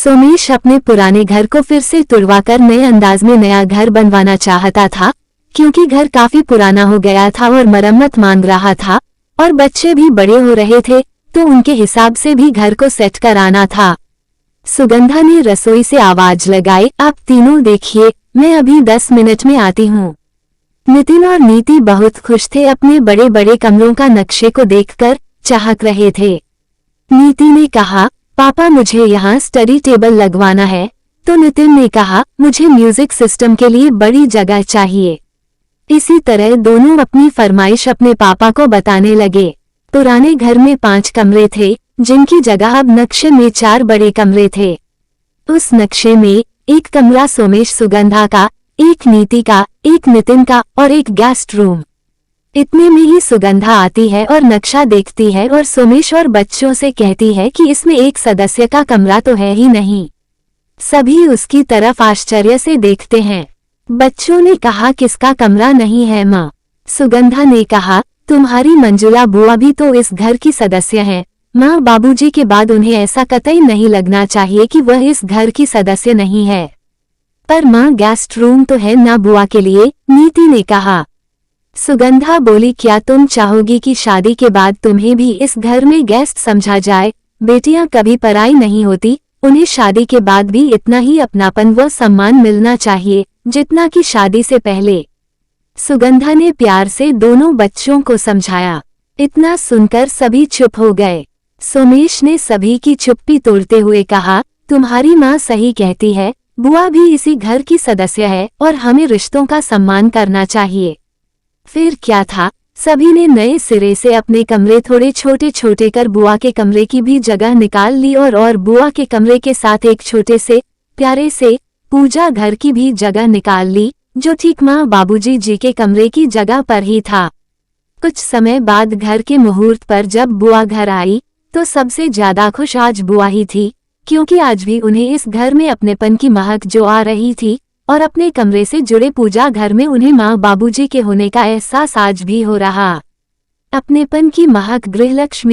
सोमेश अपने पुराने घर को फिर से तुड़वाकर नए अंदाज में नया घर बनवाना चाहता था, क्योंकि घर काफी पुराना हो गया था और मरम्मत मांग रहा था, और बच्चे भी बड़े हो रहे थे, तो उनके हिसाब से भी घर को सेट कराना था। सुगंधा ने रसोई से आवाज लगाई, आप तीनों देखिए, मैं अभी 10 मिनट में आती हूँ। नितिन और नीति बहुत खुश थे, अपने बड़े बड़े कमरों का नक्शे को देखकर चाहक रहे थे। नीति ने कहा, पापा मुझे यहाँ स्टडी टेबल लगवाना है, तो नितिन ने कहा, मुझे म्यूजिक सिस्टम के लिए बड़ी जगह चाहिए। इसी तरह दोनों अपनी फरमाइश अपने पापा को बताने लगे। पुराने घर में 5 कमरे थे, जिनकी जगह अब नक्शे में 4 बड़े कमरे थे। उस नक्शे में एक कमरा सोमेश सुगंधा का, एक नीति का, एक नितिन का और एक गेस्ट रूम। इतने में ही सुगंधा आती है और नक्शा देखती है और सोमेश और बच्चों से कहती है कि इसमें एक सदस्य का कमरा तो है ही नहीं। सभी उसकी तरफ आश्चर्य से देखते हैं। बच्चों ने कहा, किसका कमरा नहीं है माँ? सुगंधा ने कहा, तुम्हारी मंजुला बुआ भी तो इस घर की सदस्य हैं। माँ बाबूजी के बाद उन्हें ऐसा कतई नहीं लगना चाहिए कि वह इस घर की सदस्य नहीं है। पर माँ गेस्ट रूम तो है ना बुआ के लिए, नीति ने कहा। सुगंधा बोली, क्या तुम चाहोगी कि शादी के बाद तुम्हें भी इस घर में गेस्ट समझा जाए? बेटियां कभी पराई नहीं होती, उन्हें शादी के बाद भी इतना ही अपनापन व सम्मान मिलना चाहिए जितना कि शादी से पहले। सुगंधा ने प्यार से दोनों बच्चों को समझाया। इतना सुनकर सभी चुप हो गए। सोमेश ने सभी की चुप्पी तोड़ते हुए कहा, तुम्हारी माँ सही कहती है, बुआ भी इसी घर की सदस्य है और हमें रिश्तों का सम्मान करना चाहिए। फिर क्या था, सभी ने नए सिरे से अपने कमरे थोड़े छोटे छोटे कर बुआ के कमरे की भी जगह निकाल ली और बुआ के कमरे के साथ एक छोटे से प्यारे से पूजा घर की भी जगह निकाल ली, जो ठीक माँ बाबूजी जी के कमरे की जगह पर ही था। कुछ समय बाद घर के मुहूर्त पर जब बुआ घर आई, तो सबसे ज्यादा खुश आज बुआ ही थी, क्योंकि आज भी उन्हें इस घर में अपनेपन की महक जो आ रही थी और अपने कमरे से जुड़े पूजा घर में उन्हें माँ बाबूजी के होने का एहसास आज भी हो रहा। अपनेपन की महक गृहलक्ष्मी